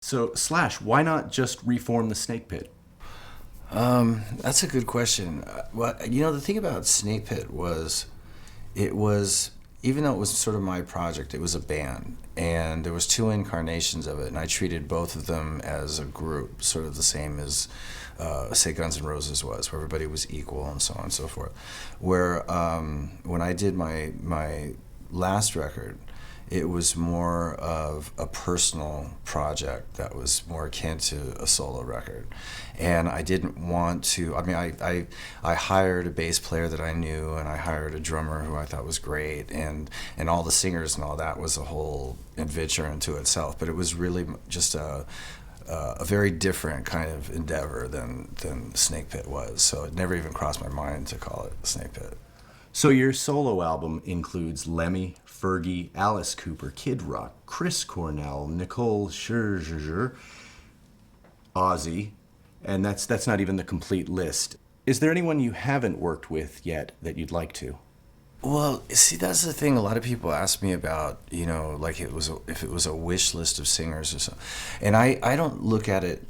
So, Slash, why not just reform the Snake Pit? That's a good question. Well, the thing about Snake Pit was, it was, even though it was sort of my project, it was a band, and there was two incarnations of it, and I treated both of them as a group, sort of the same as, say, Guns N' Roses was, where everybody was equal and so on and so forth. Where when I did my last record, it was more of a personal project that was more akin to a solo record. And I didn't want to, I hired a bass player that I knew, and I hired a drummer who I thought was great, and all the singers and all that was a whole adventure into itself. But it was really just a very different kind of endeavor than Snake Pit was. So it never even crossed my mind to call it Snake Pit. So, your solo album includes Lemmy, Fergie, Alice Cooper, Kid Rock, Chris Cornell, Nicole Scherzinger, Ozzy, and that's not even the complete list. Is there anyone you haven't worked with yet that you'd like to? Well, see, that's the thing. A lot of people ask me about, like if it was a wish list of singers or something, and I don't look at it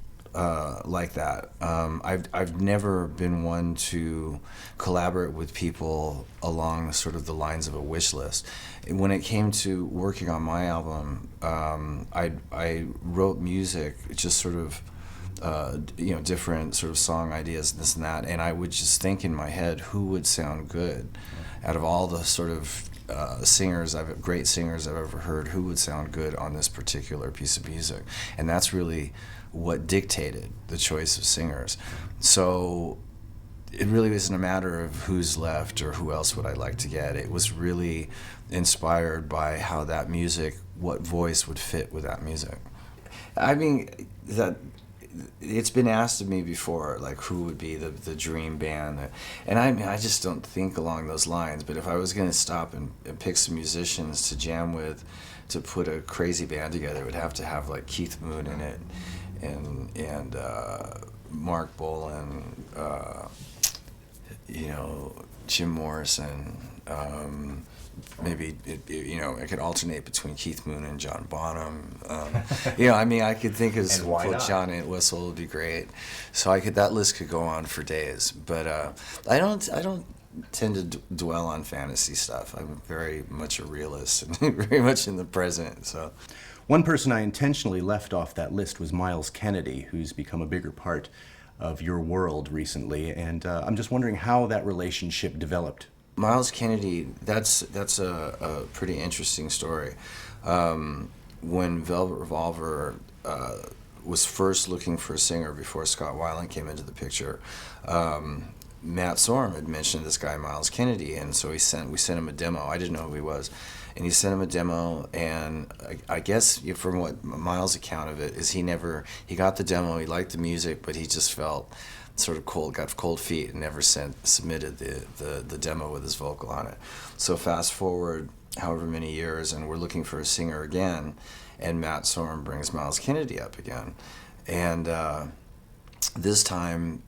like that. I've never been one to collaborate with people along sort of the lines of a wish list. When it came to working on my album, I wrote music, just sort of different sort of song ideas, this and that, and I would just think in my head who would sound good out of all the sort of great singers I've ever heard, who would sound good on this particular piece of music. And that's really what dictated the choice of singers. So it really isn't a matter of who's left or who else would I like to get. It was really inspired by how that music, what voice would fit with that music. I mean, that it's been asked of me before, like who would be the dream band, and I just don't think along those lines. But if I was going to stop and pick some musicians to jam with, to put a crazy band together, it would have to have like Keith Moon in it, and Mark Bolan, Jim Morrison. Maybe it could alternate between Keith Moon and John Bonham. I could think of some John Entwistle would be great. So that list could go on for days. But I don't tend to dwell on fantasy stuff. I'm very much a realist and very much in the present. So, one person I intentionally left off that list was Myles Kennedy, who's become a bigger part of your world recently, and I'm just wondering how that relationship developed. Myles Kennedy, that's a pretty interesting story. When Velvet Revolver was first looking for a singer before Scott Weiland came into the picture, Matt Sorum had mentioned this guy Myles Kennedy, and so we sent him a demo. I didn't know who he was, and he sent him a demo. And I guess from what Myles' account of it is, he got the demo. He liked the music, but he just felt sort of got cold feet, and never submitted the demo with his vocal on it. So fast forward however many years, and we're looking for a singer again, and Matt Sorum brings Myles Kennedy up again, and this time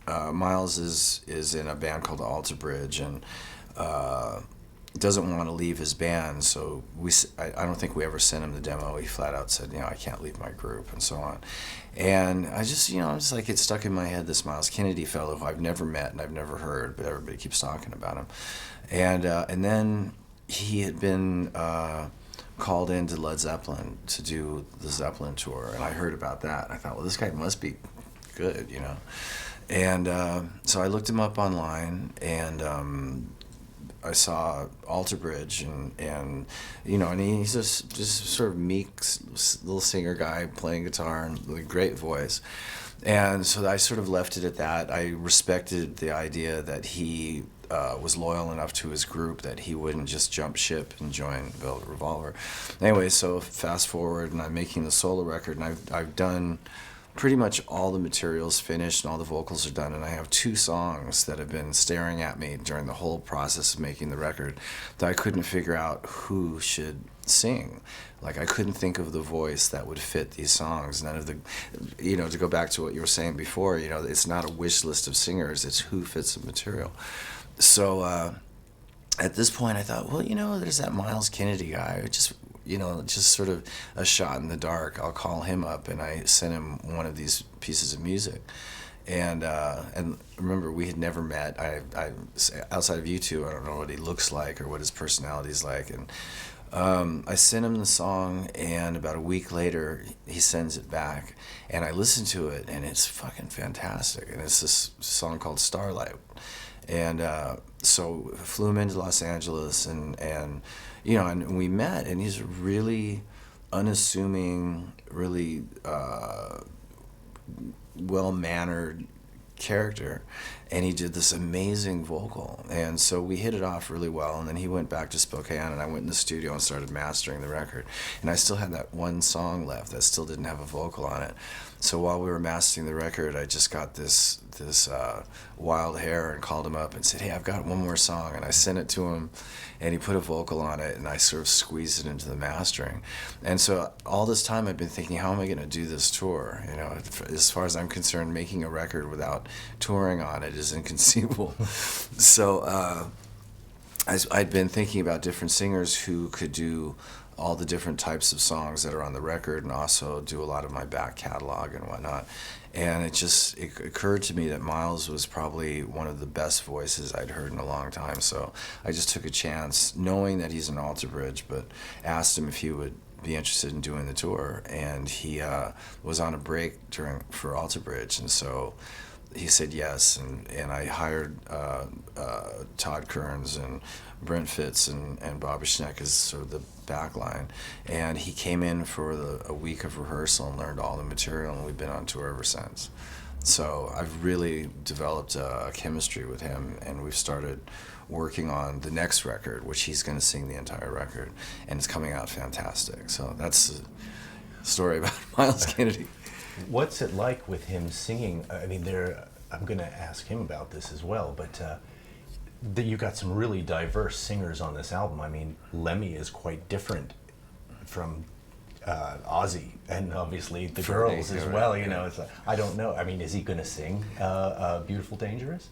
Myles is in a band called Alter Bridge, and doesn't want to leave his band, so I don't think we ever sent him the demo. He flat out said, I can't leave my group, and so on. And I just, I'm just like, it stuck in my head, this Myles Kennedy fellow who I've never met and I've never heard, but everybody keeps talking about him. And then he had been called into Led Zeppelin to do the Zeppelin tour, and I heard about that. I thought, well, this guy must be good, And so I looked him up online, and I saw Alter Bridge, and he's just sort of meek little singer guy playing guitar and with a great voice. And so I sort of left it at that. I respected the idea that he was loyal enough to his group that he wouldn't just jump ship and join Velvet Revolver. Anyway, so fast forward, and I'm making the solo record, and I've done pretty much all the material's finished and all the vocals are done, and I have two songs that have been staring at me during the whole process of making the record that I couldn't figure out who should sing. Like, I couldn't think of the voice that would fit these songs. None of the, to go back to what you were saying before, it's not a wish list of singers, it's who fits the material. So at this point I thought, well, there's that Myles Kennedy guy. just sort of a shot in the dark. I'll call him up and I send him one of these pieces of music. And remember, we had never met. I outside of you two, I don't know what he looks like or what his personality is like. And I sent him the song, and about a week later, he sends it back, and I listened to it, and it's fucking fantastic. And it's this song called Starlight. And so I flew him into Los Angeles, and we met, and he's a really unassuming, really well-mannered character, and he did this amazing vocal, and so we hit it off really well. And then he went back to Spokane, and I went in the studio and started mastering the record, and I still had that one song left that still didn't have a vocal on it. So while we were mastering the record, I just got this wild hair and called him up and said, hey, I've got one more song. And I sent it to him, and he put a vocal on it, and I sort of squeezed it into the mastering. And so all this time I've been thinking, how am I going to do this tour? As far as I'm concerned, making a record without touring on it is inconceivable. So I'd been thinking about different singers who could do all the different types of songs that are on the record, and also do a lot of my back catalog and whatnot. And it occurred to me that Myles was probably one of the best voices I'd heard in a long time. So I just took a chance, knowing that he's an Alter Bridge, but asked him if he would be interested in doing the tour. And he was on a break for Alter Bridge, and so he said yes, and I hired Todd Kearns and Brent Fitz and Bobby Schneck as sort of the back line. And he came in for a week of rehearsal and learned all the material, and we've been on tour ever since. So I've really developed a chemistry with him, and we've started working on the next record, which he's going to sing the entire record, and it's coming out fantastic. So that's the story about Myles Kennedy. What's it like with him singing? I mean, I'm going to ask him about this as well, but you've got some really diverse singers on this album. I mean, Lemmy is quite different from Ozzy, and obviously the girls as well. It's I don't know. I mean, is he going to sing "Beautiful Dangerous"?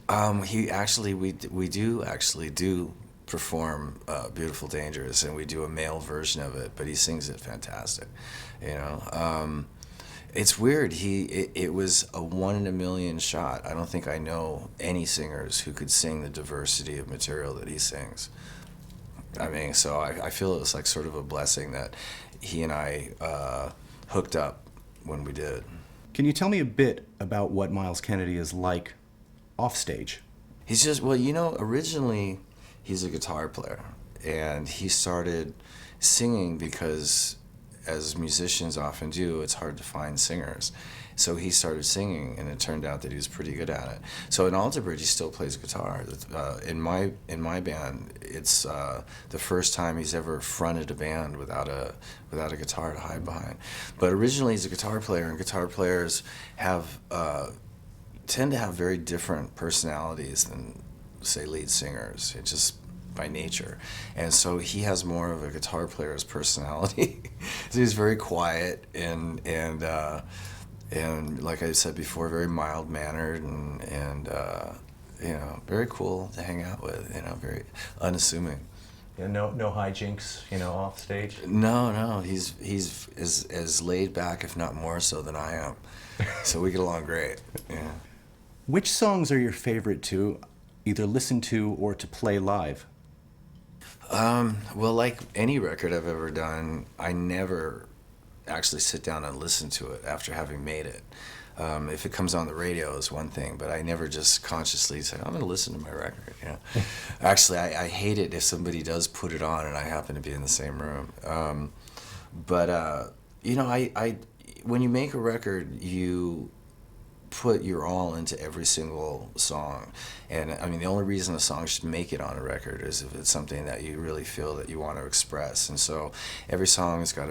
We do perform "Beautiful Dangerous," and we do a male version of it, but he sings it fantastic. It's weird. It was a 1 in a million shot. I don't think I know any singers who could sing the diversity of material that he sings. I mean, so I feel it was like sort of a blessing that he and I hooked up when we did. Can you tell me a bit about what Myles Kennedy is like off stage? He's just, originally he's a guitar player, and he started singing because, as musicians often do, it's hard to find singers. So he started singing, and it turned out that he was pretty good at it. So in Alter Bridge, he still plays guitar. In my band, it's the first time he's ever fronted a band without a guitar to hide behind. But originally, he's a guitar player, and guitar players tend to have very different personalities than, say, lead singers. It just by nature. And so he has more of a guitar player's personality. So he's very quiet and like I said before, very mild mannered and very cool to hang out with, very unassuming. Yeah, no hijinks, off stage? No, he's as laid back, if not more so, than I am. So we get along great. Yeah. Which songs are your favorite to either listen to or to play live? Well, like any record I've ever done, I never actually sit down and listen to it after having made it. If it comes on the radio is one thing, but I never just consciously say, I'm going to listen to my record. Actually, I hate it if somebody does put it on and I happen to be in the same room. When you make a record, you put your all into every single song. And I mean, the only reason a song should make it on a record is if it's something that you really feel that you want to express. And so every song has got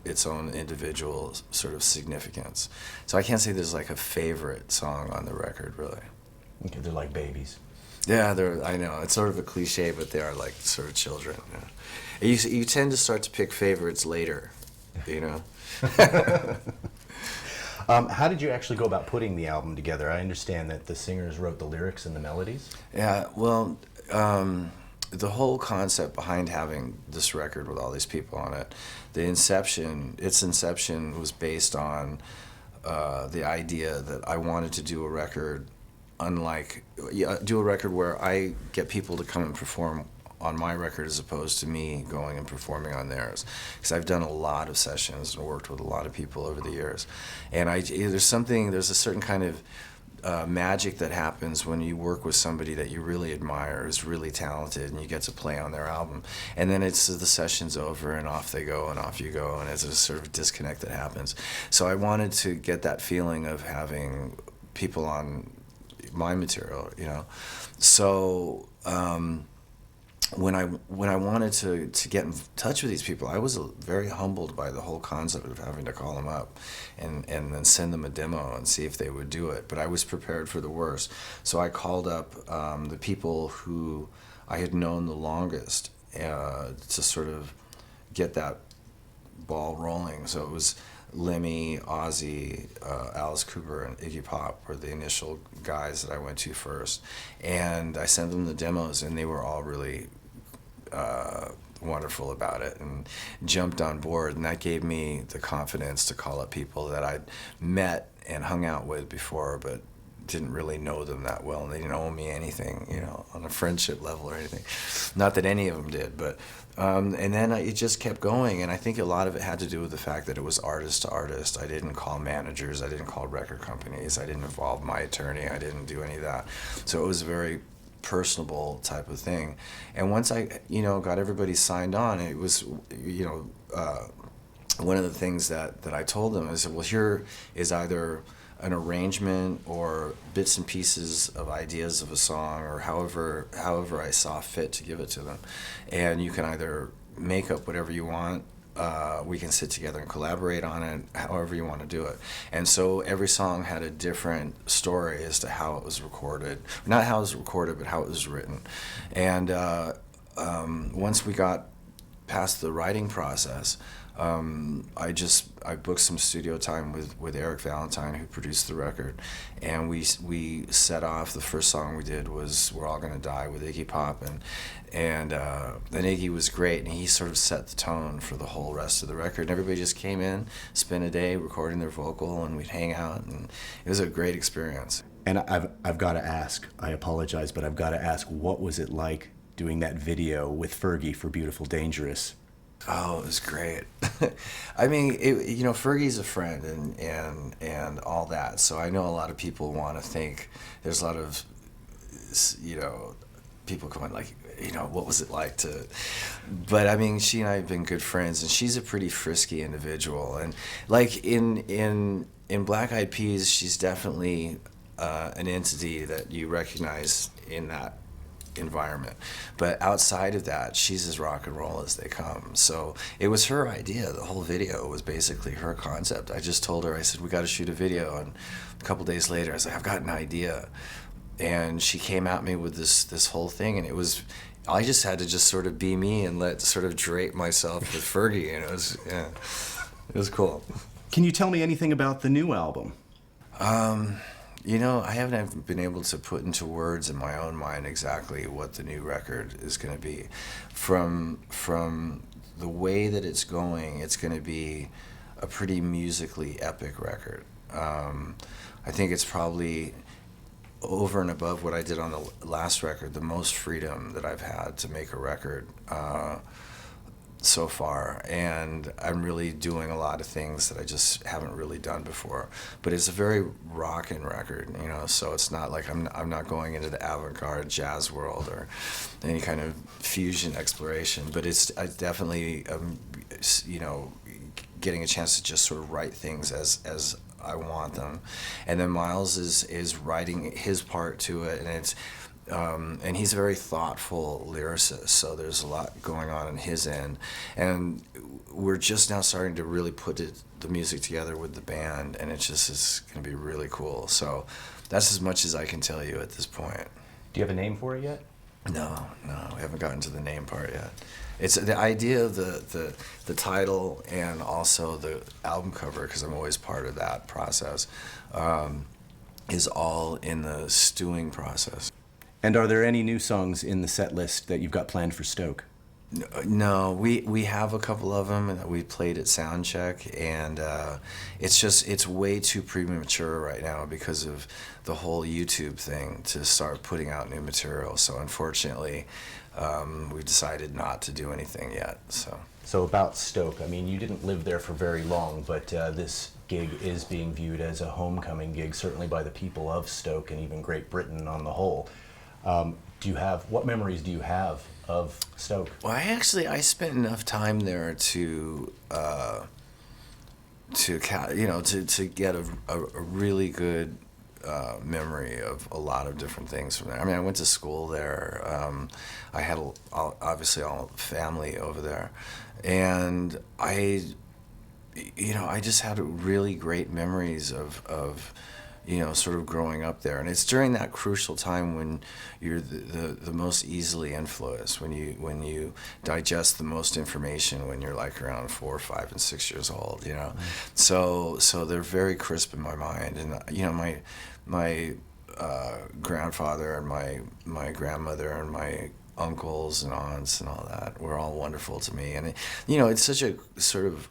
its own individual sort of significance. So I can't say there's like a favorite song on the record, really. Okay, they're like babies. Yeah, I know. It's sort of a cliche, but they are like sort of children. You tend to start to pick favorites later, How did you actually go about putting the album together? I understand that the singers wrote the lyrics and the melodies. Yeah, well, the whole concept behind having this record with all these people on it, its inception was based on the idea that I wanted to do a record do a record where I get people to come and perform on my record as opposed to me going and performing on theirs, because I've done a lot of sessions and worked with a lot of people over the years, and there's a certain kind of magic that happens when you work with somebody that you really admire, is really talented, and you get to play on their album. And then the session's over and off they go and off you go, and it's a sort of disconnect that happens. So I wanted to get that feeling of having people on my material, you know. So when I wanted to get in touch with these people, I was very humbled by the whole concept of having to call them up and then send them a demo and see if they would do it. But I was prepared for the worst. So I called up the people who I had known the longest to sort of get that ball rolling. So it was Lemmy, Ozzy, Alice Cooper, and Iggy Pop were the initial guys that I went to first. And I sent them the demos, and they were all really wonderful about it and jumped on board. And that gave me the confidence to call up people that I'd met and hung out with before, but didn't really know them that well, and they didn't owe me anything, you know, on a friendship level or anything. Not that any of them did, but and then it just kept going, and I think a lot of it had to do with the fact that it was artist to artist. I didn't call managers, I didn't call record companies, I didn't involve my attorney, I didn't do any of that. So it was a very personable type of thing. And once I, you know, got everybody signed on, it was, you know, one of the things that I told them, I said, well, here is either an arrangement or bits and pieces of ideas of a song, or however I saw fit to give it to them, and you can either make up whatever you want. We can sit together and collaborate on it, however you want to do it. And so every song had a different story as to how it was recorded, not how it was recorded, but how it was written. And once we got past the writing process, I booked some studio time with Eric Valentine, who produced the record, and we set off. The first song we did was "We're All Gonna Die" with Iggy Pop, and Iggy was great, and he sort of set the tone for the whole rest of the record. And everybody just came in, spent a day recording their vocal, and we'd hang out, and it was a great experience. And I've got to ask, I apologize, but I've got to ask, what was it like doing that video with Fergie for "Beautiful Dangerous"? Oh, it was great. I mean, you know, Fergie's a friend and all that. So I know a lot of people want to think there's a lot of, you know, people going like, you know, what was it like to? But I mean, she and I have been good friends, and she's a pretty frisky individual. And like in Black Eyed Peas, she's definitely an entity that you recognize in that environment, but outside of that, she's as rock and roll as they come. So it was her idea. The whole video was basically her concept. I just told her, I said, we got to shoot a video, and a couple days later I was like, I've got an idea, and she came at me with this whole thing, and I just had to just sort of be me and sort of drape myself with Fergie, and it was cool. Can you tell me anything about the new album? You know, I haven't been able to put into words in my own mind exactly what the new record is going to be. From the way that it's going to be a pretty musically epic record. I think it's probably over and above what I did on the last record, the most freedom that I've had to make a record so far, and I'm really doing a lot of things that I just haven't really done before. But it's a very rockin' record, you know. So it's not like I'm not going into the avant-garde jazz world or any kind of fusion exploration. But it's definitely you know, getting a chance to just sort of write things as I want them, and then Myles is writing his part to it, and it's. And he's a very thoughtful lyricist, so there's a lot going on his end. And we're just now starting to really put the music together with the band, and it just is going to be really cool. So that's as much as I can tell you at this point. Do you have a name for it yet? No, we haven't gotten to the name part yet. It's the idea of the title and also the album cover, because I'm always part of that process, is all in the stewing process. And are there any new songs in the set list that you've got planned for Stoke? No, we have a couple of them that we played at Soundcheck, and it's way too premature right now because of the whole YouTube thing to start putting out new material. So unfortunately, we've decided not to do anything yet. So about Stoke, I mean, you didn't live there for very long, but this gig is being viewed as a homecoming gig, certainly by the people of Stoke and even Great Britain on the whole. What memories do you have of Stoke? Well, I spent enough time there to get a really good memory of a lot of different things from there. I mean, I went to school there. I had obviously all the family over there, and I just had really great memories of sort of growing up there. And it's during that crucial time when you're the most easily influenced, when you digest the most information when you're like around 4, 5, and 6 years old, Mm-hmm. So they're very crisp in my mind. And, my grandfather and my grandmother and my uncles and aunts and all that were all wonderful to me. And, it's such a sort of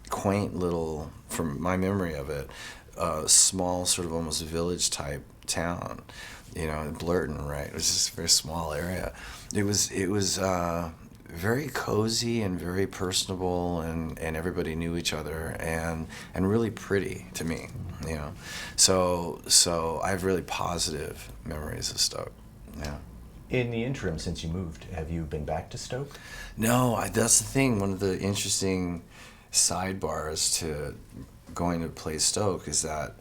quaint little, from my memory of it, small, sort of almost village type town, in Blurton, right? It was just a very small area. It was very cozy and very personable, and everybody knew each other, and really pretty to me, So I have really positive memories of Stoke. Yeah. In the interim, since you moved, have you been back to Stoke? No, that's the thing. One of the interesting sidebars to going to play Stoke is that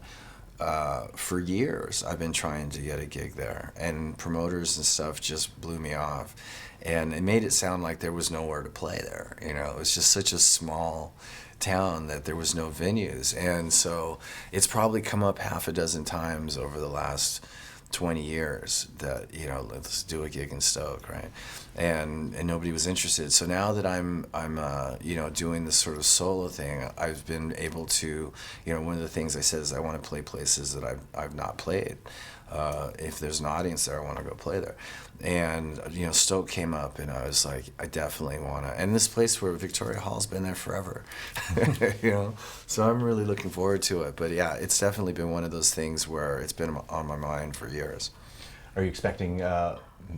for years I've been trying to get a gig there, and promoters and stuff just blew me off, and it made it sound like there was nowhere to play there. It was just such a small town that there was no venues, and so it's probably come up half a dozen times over the last 20 years that let's do a gig in Stoke, right? And nobody was interested. So now that I'm doing this sort of solo thing, I've been able to, one of the things I said is I want to play places that I've not played. If there's an audience there, I want to go play there. And Stoke came up, and I was like, I definitely want to. And this place where Victoria Hall's been there forever, So I'm really looking forward to it. But yeah, it's definitely been one of those things where it's been on my mind for years. Are you expecting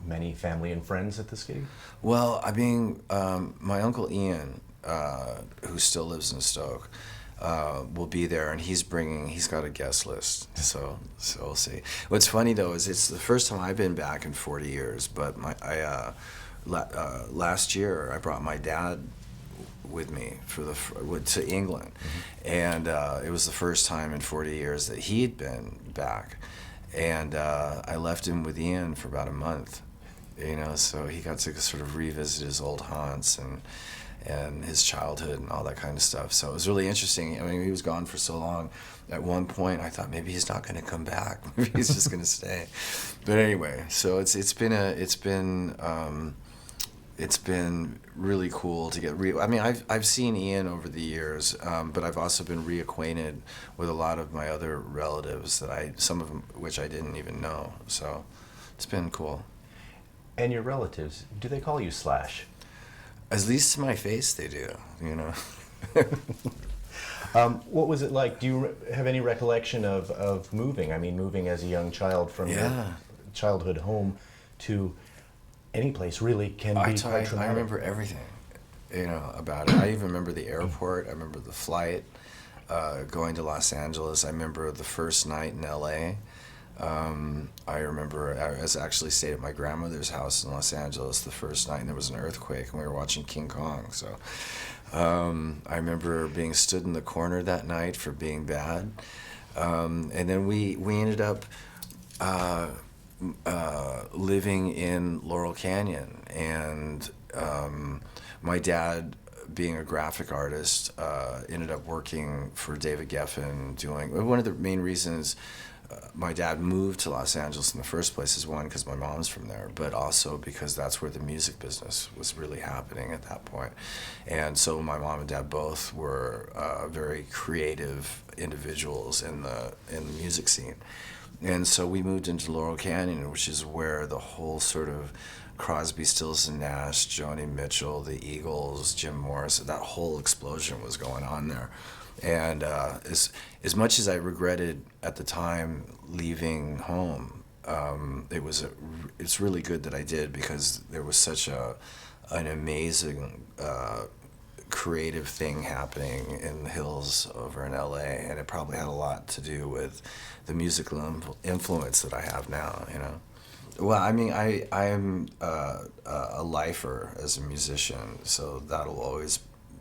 many family and friends at this gig? Well, I mean, my uncle Ian, who still lives in Stoke, will be there, and he's got a guest list, so we'll see. What's funny though is it's the first time I've been back in 40 years, but last year I brought my dad with me to England, mm-hmm. and it was the first time in 40 years that he'd been back, and I left him with Ian for about a month, so he got to sort of revisit his old haunts and his childhood and all that kind of stuff. So it was really interesting. I mean, he was gone for so long. At one point, I thought maybe he's not going to come back. Maybe he's just going to stay. But anyway, so it's been really cool to get. I mean, I've seen Ian over the years, but I've also been reacquainted with a lot of my other relatives some of them which I didn't even know. So it's been cool. And your relatives, do they call you Slash? At least to my face, they do. What was it like? Do you have any recollection of moving? I mean, moving as a young child from your childhood home to any place really can be quite traumatic. I remember everything, about it. I even remember the airport. I remember the flight, going to Los Angeles. I remember the first night in L.A. I remember I was actually stayed at my grandmother's house in Los Angeles the first night, and there was an earthquake, and we were watching King Kong. So I remember being stood in the corner that night for being bad, and then we ended up living in Laurel Canyon, and my dad, being a graphic artist, ended up working for David Geffen, doing one of the main reasons my dad moved to Los Angeles in the first place is one, because my mom's from there, but also because that's where the music business was really happening at that point. And so my mom and dad both were very creative individuals in the music scene. And so we moved into Laurel Canyon, which is where the whole sort of Crosby, Stills and Nash, Joni Mitchell, the Eagles, Jim Morrison, that whole explosion was going on there. And as much as I regretted at the time leaving home, it's really good that I did, because there was such an amazing creative thing happening in the hills over in LA, and it probably had a lot to do with the musical influence that I have now, you know. Well, I mean, I'm a lifer as a musician, so that'll always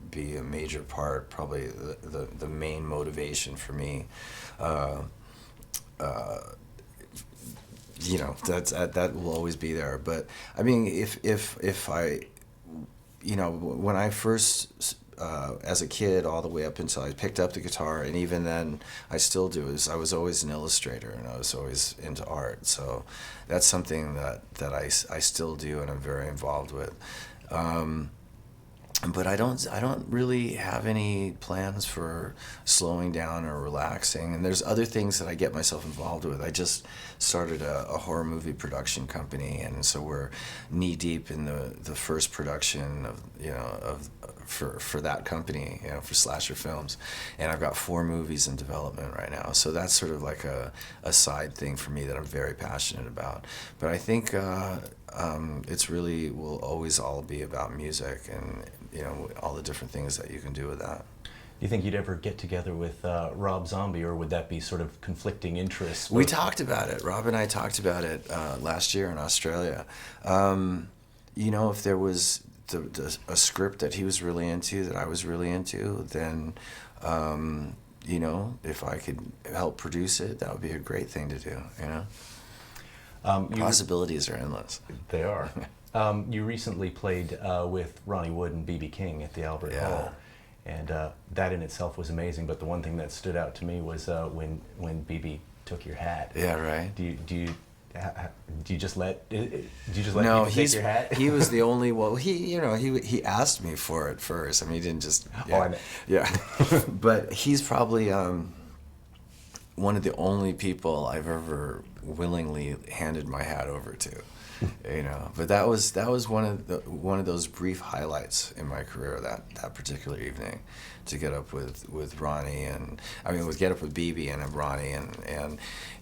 be a major part, probably the main motivation for me. You know, that will always be there. But I mean, if I, you know, when I first, as a kid, all the way up until I picked up the guitar, and even then, I still do, is I was always an illustrator, and I was always into art. So that's something that I still do, and I'm very involved with. But I don't really have any plans for slowing down or relaxing. And there's other things that I get myself involved with. I just started a horror movie production company, and so we're knee deep in the first production for that company, you know, for Slasher Films. And I've got 4 movies in development right now. So that's sort of like a side thing for me that I'm very passionate about. But I think it's really will always all be about music, and you know, all the different things that you can do with that. Do you think you'd ever get together with Rob Zombie, or would that be sort of conflicting interests? We talked about it. Rob and I talked about it last year in Australia. You know, if there was a script that he was really into, that I was really into, then, you know, if I could help produce it, that would be a great thing to do, you know? Possibilities are endless. They are. You recently played with Ronnie Wood and B.B. King at the Albert Hall, and that in itself was amazing. But the one thing that stood out to me was when B.B. took your hat. Yeah, right. Do you just let no, people take your hat? He was the only one. He asked me for it first. I mean, he didn't just. Yeah, oh, I know. Yeah. But he's probably one of the only people I've ever willingly handed my hat over to. You know, but that was one of those brief highlights in my career, that particular evening, to get up with Ronnie, and I mean, get up with BB and Ronnie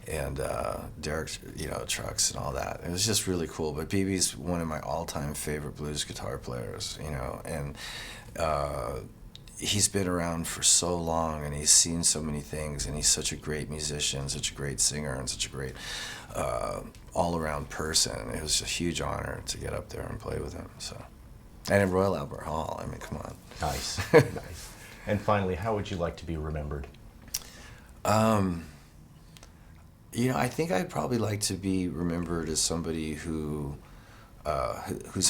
and Derek, you know, Trucks and all that. It was just really cool. But BB's one of my all-time favorite blues guitar players, you know, and he's been around for so long, and he's seen so many things, and he's such a great musician, such a great singer, and such a great all-around person. It was a huge honor to get up there and play with him. So, and in Royal Albert Hall, I mean, come on. Nice, nice. And finally, how would you like to be remembered? You know, I think I'd probably like to be remembered as somebody whose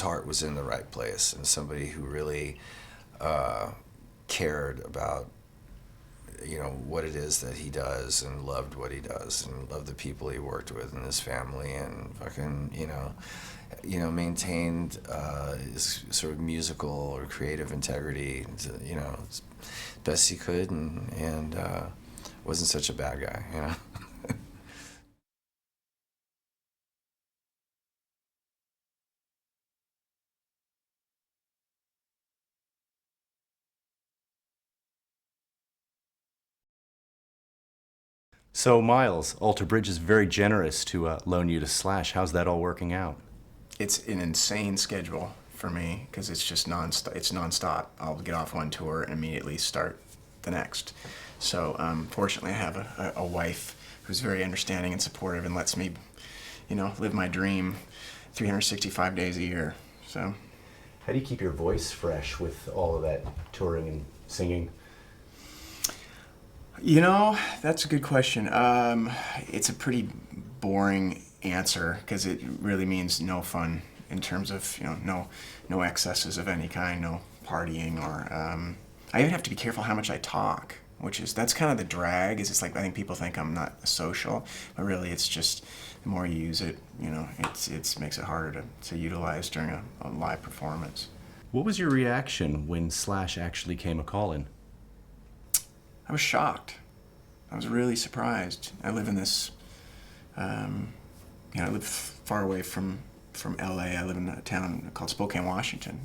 heart was in the right place, and somebody who really cared about, you know, what it is that he does, and loved what he does, and loved the people he worked with and his family, and fucking, you know, maintained his sort of musical or creative integrity, you know, as best he could, and wasn't such a bad guy, you know. So, Myles, Alter Bridge is very generous to loan you to Slash. How's that all working out? It's an insane schedule for me, because it's just nonstop. I'll get off one tour and immediately start the next. So fortunately, I have a wife who's very understanding and supportive, and lets me, you know, live my dream 365 days a year. So, How do you keep your voice fresh with all of that touring and singing? you know, that's a good question. It's a pretty boring answer, because it really means no fun in terms of, you know, no excesses of any kind, no partying, or I even have to be careful how much I talk, that's kind of the drag. Is it's like I think people think I'm not social, but really it's just the more you use it, it makes it harder to utilize during a live performance. What was your reaction when Slash actually came a calling? I was shocked. I was really surprised. I live in this, I live far away from LA. I live in a town called Spokane, Washington.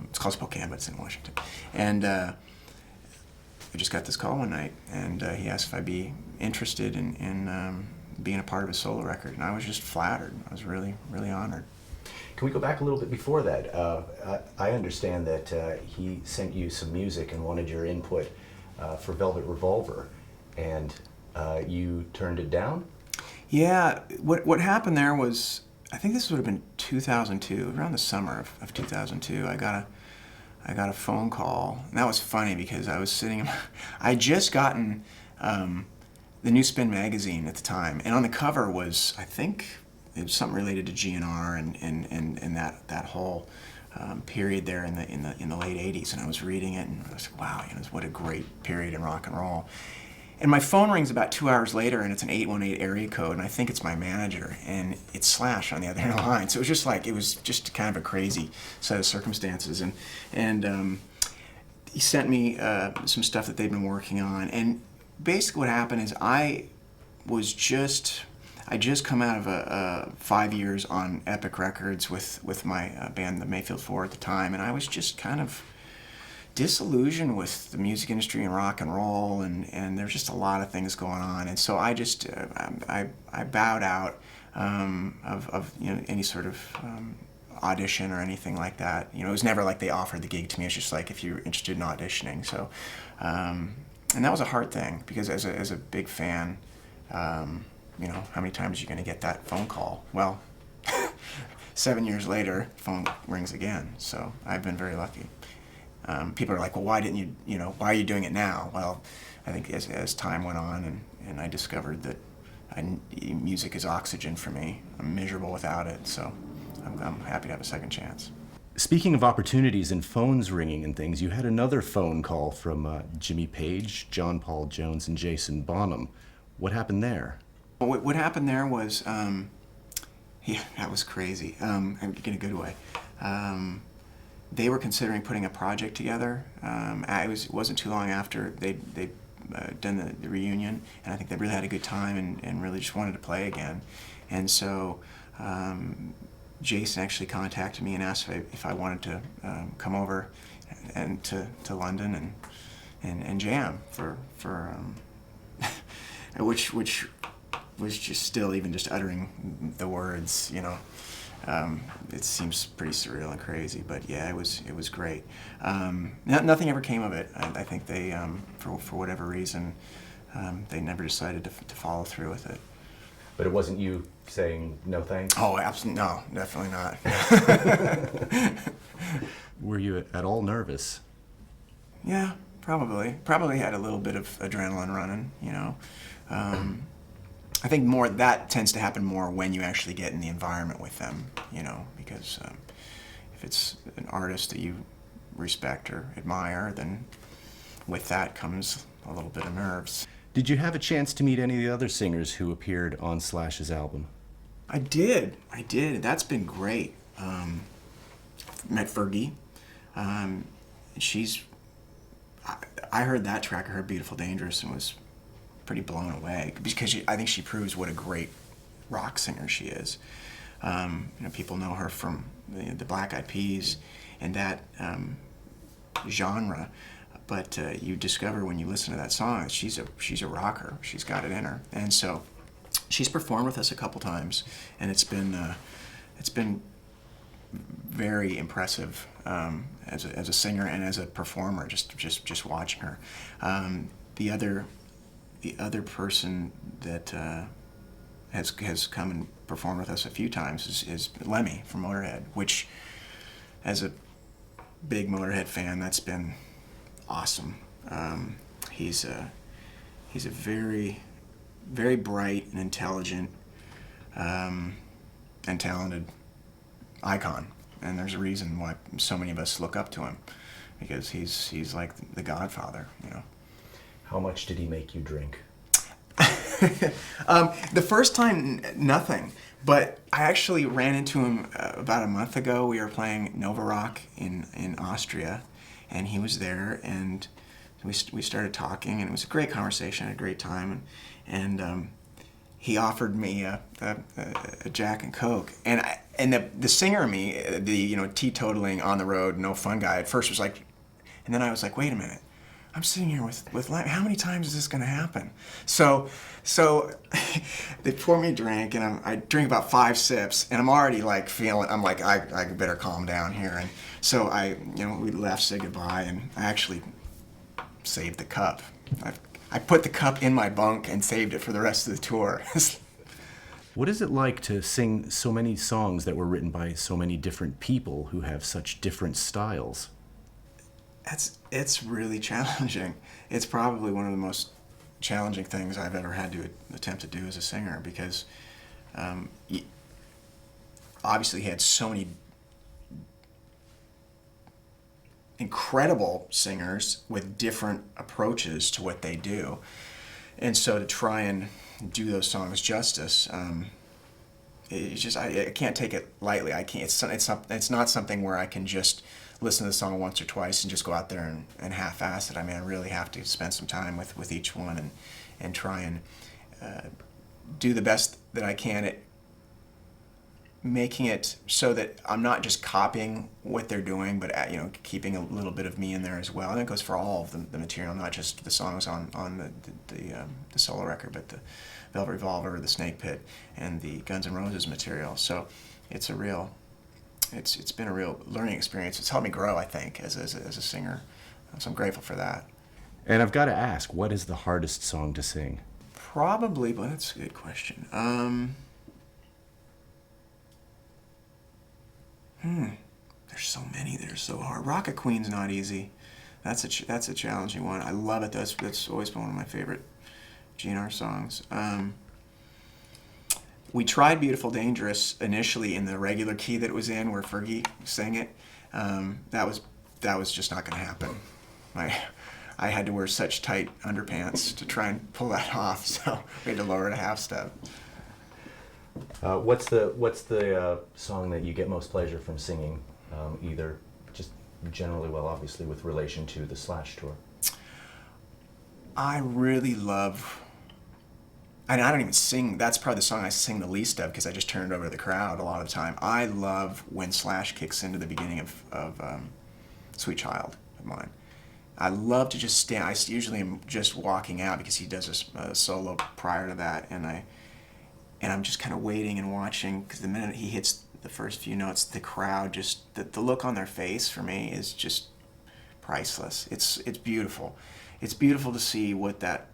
It's called Spokane, but it's in Washington. And I just got this call one night, and he asked if I'd be interested in being a part of his solo record, and I was just flattered. I was really, really honored. Can we go back a little bit before that? I understand that he sent you some music and wanted your input for Velvet Revolver, and you turned it down? Yeah, what happened there was, I think this would have been 2002, around the summer of 2002. I got a phone call, and that was funny because I was sitting, I had just gotten the New Spin magazine at the time, and on the cover was, I think, it was something related to GNR and that whole period there in the late '80s, and I was reading it, and I was like, wow, what a great period in rock and roll. And my phone rings about 2 hours later, and it's an 818 area code, and I think it's my manager, and it's Slash on the other end of the line. So it was just kind of a crazy set of circumstances, and he sent me some stuff that they've been working on, and basically what happened is I just come out of 5 years on Epic Records with my band, the Mayfield Four at the time, and I was just kind of disillusioned with the music industry and rock and roll, and there's just a lot of things going on, and so I just I bowed out of any sort of audition or anything like that. It was never like they offered the gig to me. It's just like if you're interested in auditioning. So and that was a hard thing because as a big fan, how many times are you going to get that phone call? Well, 7 years later, phone rings again. So I've been very lucky. People are like, well, why didn't you, why are you doing it now? Well, I think as time went on and I discovered that music is oxygen for me. I'm miserable without it, so I'm happy to have a second chance. Speaking of opportunities and phones ringing and things, you had another phone call from Jimmy Page, John Paul Jones, and Jason Bonham. What happened there? What happened there was, yeah, that was crazy, in a good way. They were considering putting a project together. It wasn't too long after they'd done the reunion, and I think they really had a good time and really just wanted to play again. And so Jason actually contacted me and asked if I wanted to come over and to London and jam for which was just still, even just uttering the words, it seems pretty surreal and crazy, but yeah, it was great. Nothing ever came of it. I think they, for whatever reason, they never decided to follow through with it. But it wasn't you saying no thanks? Oh, absolutely no, definitely not. Were you at all nervous? Yeah, probably. Probably had a little bit of adrenaline running, I think that tends to happen more when you actually get in the environment with them, because if it's an artist that you respect or admire, then with that comes a little bit of nerves. Did you have a chance to meet any of the other singers who appeared on Slash's album? I did. That's been great. Met Fergie. I heard that track. I heard Beautiful Dangerous and was pretty blown away because I think she proves what a great rock singer she is. People know her from the Black Eyed Peas and that genre, but you discover when you listen to that song that she's a rocker. She's got it in her, and so she's performed with us a couple times, and it's been very impressive as a singer and as a performer. Just watching her. The other person that has come and performed with us a few times is Lemmy from Motorhead, which, as a big Motorhead fan, that's been awesome. He's a very, very bright and intelligent and talented icon, and there's a reason why so many of us look up to him, because he's like the Godfather, How much did he make you drink? The first time, nothing. But I actually ran into him about a month ago. We were playing Nova Rock in Austria, and he was there, and we started talking, and it was a great conversation, a great time, and he offered me a Jack and Coke, and the singer in me, the teetotaling on the road, no fun guy, at first was like, and then I was like, wait a minute. I'm sitting here with how many times is this going to happen? So they pour me a drink, and I drink about 5 sips, and I'm already like feeling. I'm like, I better calm down here. And so we left, said goodbye, and I actually saved the cup. I put the cup in my bunk and saved it for the rest of the tour. What is it like to sing so many songs that were written by so many different people who have such different styles? It's really challenging. It's probably one of the most challenging things I've ever had to attempt to do as a singer, because obviously he had so many incredible singers with different approaches to what they do, and so to try and do those songs justice, it's just I can't take it lightly. I can't. It's not something where I can just listen to the song once or twice and just go out there and half-ass it. I mean, I really have to spend some time with each one and try and do the best that I can at making it so that I'm not just copying what they're doing, but keeping a little bit of me in there as well. And it goes for all of the material, not just the songs on the solo record, but the Velvet Revolver, the Snake Pit, and the Guns N' Roses material. So it's been a real learning experience. It's helped me grow, I think, as a singer. So I'm grateful for that. And I've got to ask, what is the hardest song to sing? Probably, but that's a good question. There's so many that are so hard. Rocket Queen's not easy. That's a challenging one. I love it. That's always been one of my favorite GNR songs. We tried Beautiful Dangerous initially in the regular key that it was in, where Fergie sang it. That was just not going to happen. I had to wear such tight underpants to try and pull that off, so we had to lower it a half step. What's the song that you get most pleasure from singing, either just generally, well, obviously with relation to the Slash tour? I really love, and I don't even sing, that's probably the song I sing the least of because I just turn it over to the crowd a lot of the time. I love when Slash kicks into the beginning of Sweet Child of Mine. I love to just stand, I usually am just walking out because he does a solo prior to that, and I'm just kind of waiting and watching, because the minute he hits the first few notes, the crowd just, the look on their face for me is just priceless. It's beautiful. It's beautiful to see what that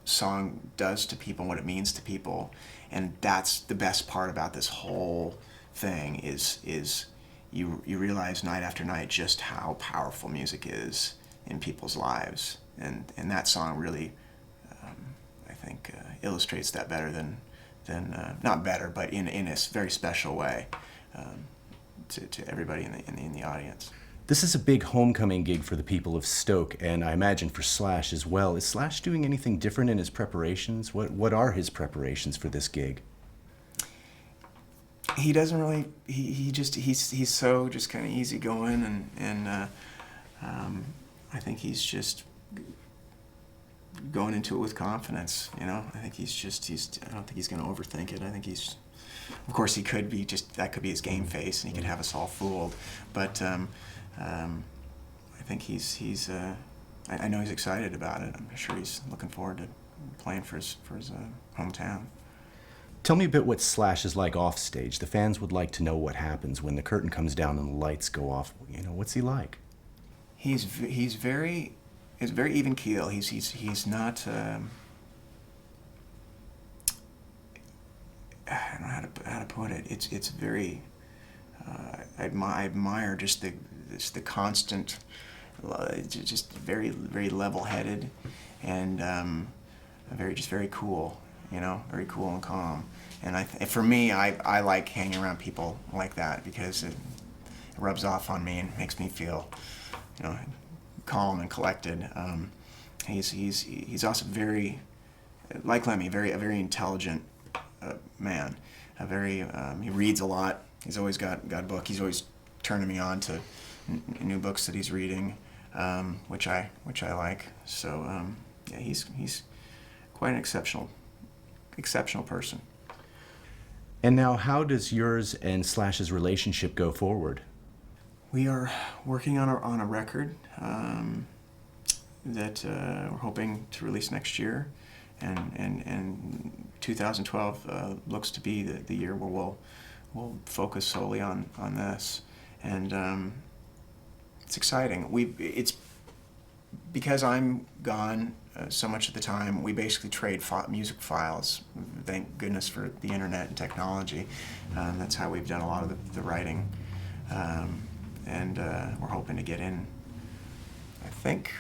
song does to people and what it means to people, and that's the best part about this whole thing is you realize night after night just how powerful music is in people's lives, and that song really I think illustrates that better than not better, but in a very special way to everybody in the audience. This is a big homecoming gig for the people of Stoke, and I imagine for Slash as well. Is Slash doing anything different in his preparations? What are his preparations for this gig? He doesn't really. He's so just kind of easygoing, and I think he's just going into it with confidence. I think I don't think he's going to overthink it. I think he's. Of course, he could be that could be his game face, and he could have us all fooled. But I think he's. I know he's excited about it. I'm sure he's looking forward to playing for his hometown. Tell me a bit what Slash is like off stage. The fans would like to know what happens when the curtain comes down and the lights go off. What's he like? He's very even keel. He's not. I don't know how to put it. It's very. I admire just the constant, just very level-headed, and very cool. Very cool and calm. And for me, I like hanging around people like that because it rubs off on me and makes me feel, calm and collected. he's also very, like Lemmy, a very intelligent man. He reads a lot. He's always got a book. He's always turning me on to new books that he's reading, which I like. So yeah, he's quite an exceptional person. And now, how does yours and Slash's relationship go forward? We are working on a record that we're hoping to release next year, and 2012 looks to be the year where we'll focus solely on this, and it's exciting. It's because I'm gone so much of the time. We basically trade music files. Thank goodness for the internet and technology. That's how we've done a lot of the writing. And we're hoping to get in, I think,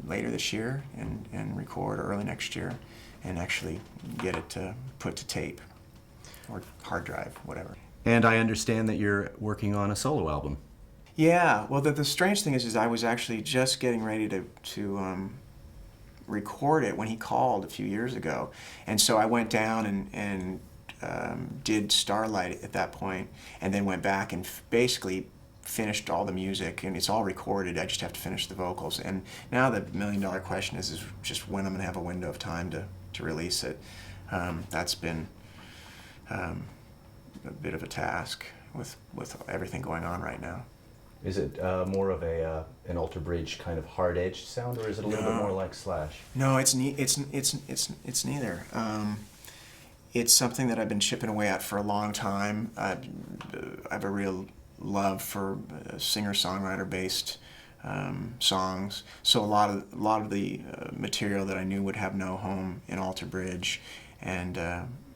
later this year and record early next year and actually get it put to tape or hard drive, whatever. And I understand that you're working on a solo album. Yeah, well, the strange thing is I was actually just getting ready to record it when he called a few years ago. And so I went down and did Starlight at that point, and then went back and basically finished all the music, and it's all recorded. I just have to finish the vocals. And now the million-dollar question is just when I'm going to have a window of time to release it. That's been a bit of a task with everything going on right now. Is it more of an Alter Bridge kind of hard-edged sound, or is it a little bit more like Slash? No, it's neither. It's something that I've been chipping away at for a long time. I have a real love for singer-songwriter based songs. So a lot of the material that I knew would have no home in Alter Bridge, and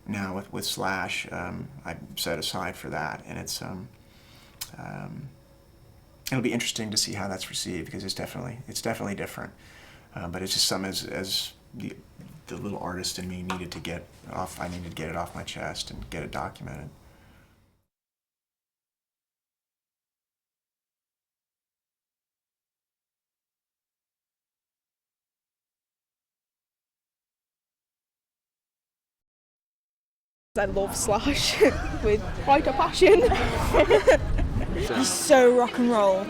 now with Slash, I set aside for that, and it's it'll be interesting to see how that's received, because it's definitely different. But it's just something as the little artist in me needed to get off. I needed to get it off my chest and get it documented. I love Slash with quite a passion. He's so rock and roll.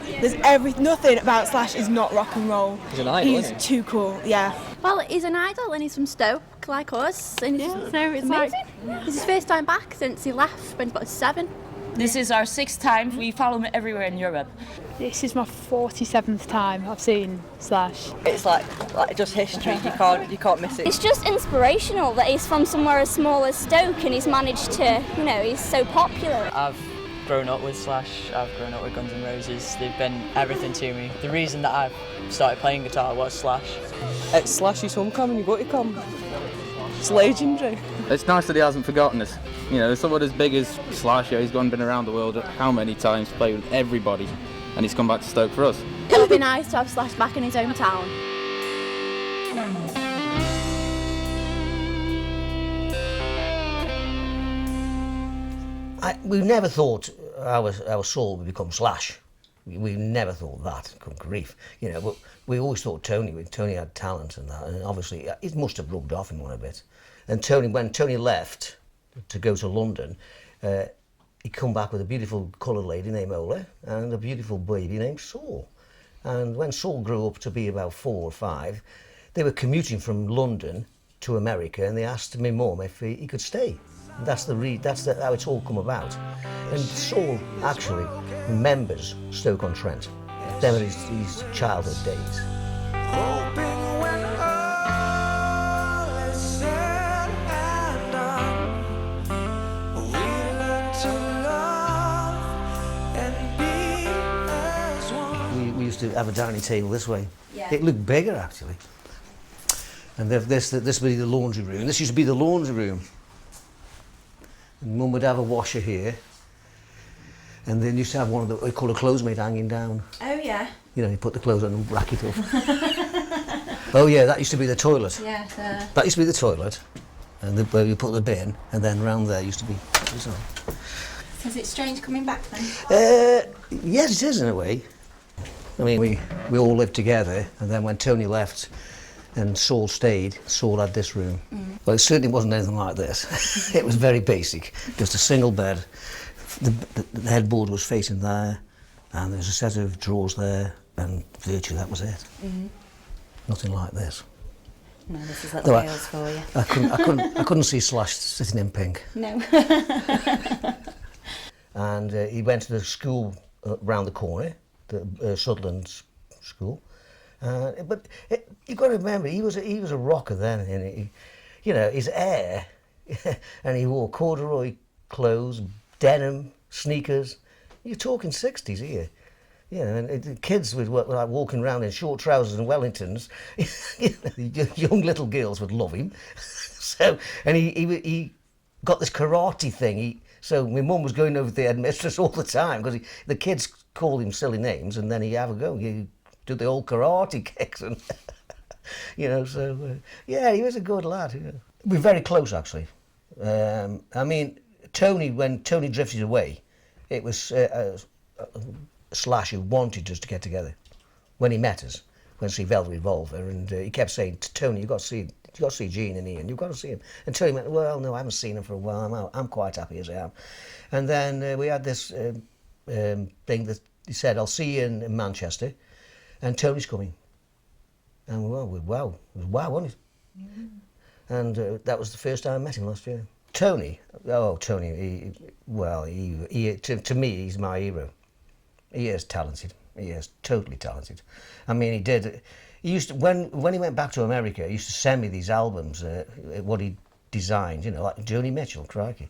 Nothing about Slash is not rock and roll. He's an idol, He's isn't he? too cool, yeah. Well, he's an idol and he's from Stoke, like us. And so it's amazing. It's his first time back since he left when he was 7. This is our 6th time. We follow him everywhere in Europe. This is my 47th time I've seen Slash. It's like just history. You can't miss it. It's just inspirational that he's from somewhere as small as Stoke and he's managed to, he's so popular. I've grown up with Slash. I've grown up with Guns N' Roses. They've been everything to me. The reason that I started playing guitar was Slash. It's Slash's homecoming. You got to come. It's legendary. It's nice that he hasn't forgotten us. Someone as big as Slash, he's been around the world how many times, played with everybody, and he's come back to Stoke for us. It would be nice to have Slash back in his hometown. We never thought our soul would become Slash. We never thought that. Good grief. But we always thought Tony had talent and that, and obviously it must have rubbed off him a bit. And when Tony left to go to London, he come back with a beautiful coloured lady named Ola and a beautiful baby named Saul. And when Saul grew up to be about 4 or 5, they were commuting from London to America, and they asked my mum if he could stay. That's how it's all come about. And Saul actually remembers Stoke-on-Trent. Them are his childhood days. We used to have a dining table this way. Yeah. It looked bigger actually. And this would be the laundry room. This used to be the laundry room. And Mum would have a washer here, and then used to have one of what we call a clothesmate hanging down. Oh yeah. You put the clothes on and rack it up. Oh yeah, that used to be the toilet. Yeah. That used to be the toilet, and where you put the bin, and then round there used to be. So is it strange coming back then? Yes, it is in a way. I mean, we all lived together, and then when Tony left, And Saul stayed. Saul had this room. Well, it certainly wasn't anything like this. It was very basic. Just a single bed. The headboard was facing there, and there was a set of drawers there, and virtually that was it. Nothing like this. No, this is little Wales for you. I couldn't see Slash sitting in pink. No. And he went to the school round the corner, the Sutherland School. But you've got to remember, he was a rocker then, and his hair, and he wore corduroy clothes, denim, sneakers. You're talking 60s here. And the kids were like walking around in short trousers and Wellingtons. The young little girls would love him. And he got this karate thing. So my mum was going over to the headmistress all the time because the kids called him silly names, and then he'd have a go. He'd do the old karate kicks, and he was a good lad. Yeah. We're very close, actually. Tony, when Tony drifted away, it was Slash who wanted us to get together. When he met us, went to see Velvet Revolver, and he kept saying to Tony, "You've got to see Gene and Ian. You've got to see him." And Tony went, "Well, no, I haven't seen him for a while. I'm quite happy as I am." And then we had this thing that he said, "I'll see you in Manchester, and Tony's coming." And wow, it was wow, wasn't it? And that was the first time I met him last year. Tony, to me, he's my hero. He is talented. He is totally talented. He used to, when he went back to America, he used to send me these albums, what he designed, like Joni Mitchell, crikey.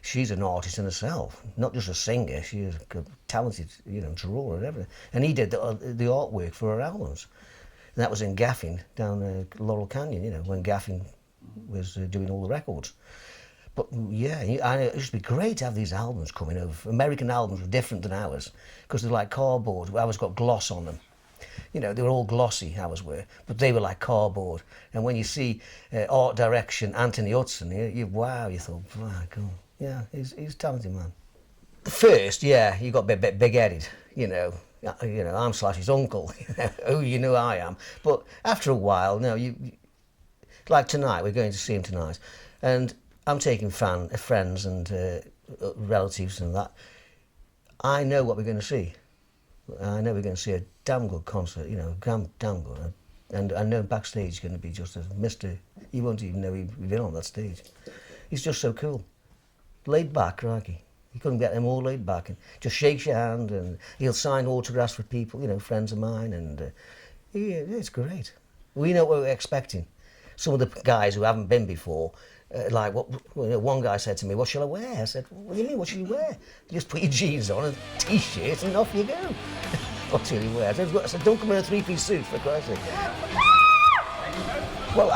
She's an artist in herself, not just a singer. She is a talented, drawer and everything. And he did the artwork for her albums. And that was in Gaffin, down Laurel Canyon, when Gaffin was doing all the records. But yeah, it used to be great to have these albums coming over. American albums were different than ours because they're like cardboard. Ours got gloss on them. They were all glossy, ours were, but they were like cardboard. And when you see art direction, Anthony Hudson, you thought, wow, cool. Yeah, he's a talented man. First, he got a bit big-headed, I'm Slash's uncle, who I am. But after a while, no, like tonight, we're going to see him tonight, and I'm taking friends and relatives and that. I know what we're going to see. I know we're going to see a damn good concert, damn good. And I know backstage is going to be just a Mr. You won't even know we've been on that stage. He's just so cool. Laid back, crikey. You couldn't get him all laid back. And just shakes your hand, and he'll sign autographs for people, friends of mine. And it's great. We know what we're expecting. Some of the guys who haven't been before, one guy said to me, "What shall I wear?" I said, "What do you mean, what shall you wear? You just put your jeans on, a t-shirt, and off you go." What shall you wear? I said, "Don't come in a three-piece suit, for Christ's sake." Well,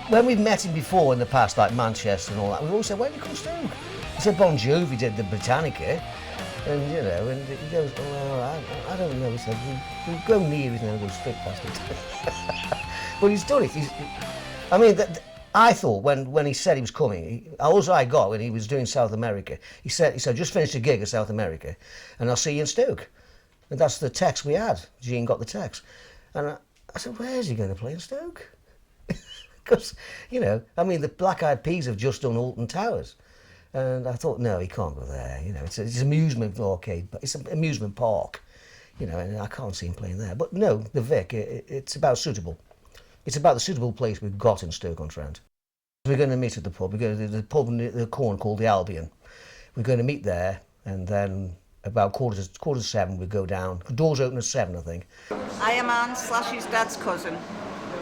when we've met him before in the past, like Manchester and all that, we've always said, "Why don't you come Stoke?" He said Bon Jovi did the Britannica, and and he goes, "Oh, I don't know." He said, "We go near it and go straight past it." But he's done it. I thought when he said he was coming, all I got when he was doing South America, he said, "Just finished a gig at South America, and I'll see you in Stoke." And that's the text we had. Gene got the text. And I said, "Where's he going to play in Stoke?" Because, the Black Eyed Peas have just done Alton Towers. And I thought, no, he can't go there. It's an amusement arcade, but it's an amusement park. And I can't see him playing there. But no, the Vic, it's about suitable. It's about the suitable place we've got in Stoke-on-Trent. We're going to meet at the pub. We're going to the pub in the corner called the Albion. We're going to meet there, and then about quarter to 7 we go down. The doors open at 7, I think. I am Anne, Slash's dad's cousin.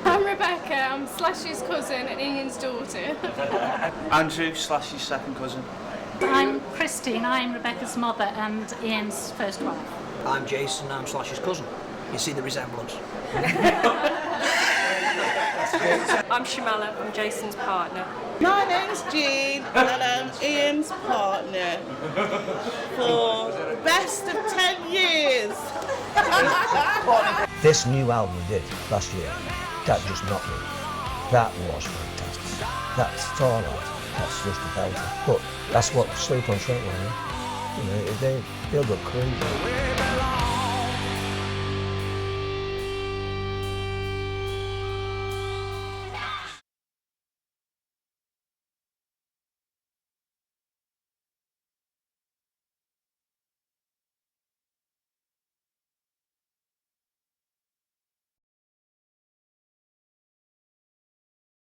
I'm Rebecca, I'm Slash's cousin and Ian's daughter. Andrew, Slash's second cousin. I'm Christine, I'm Rebecca's mother and Ian's first wife. I'm Jason, I'm Slash's cousin. You see the resemblance. I'm Shamala, I'm Jason's partner. My name's Jean and I'm Ian's partner for the best of 10 years. This new album we did last year, that just knocked me. That was fantastic. That Starlight, that's just a belter. But that's what Stoke-on-Trent were, they'll go crazy.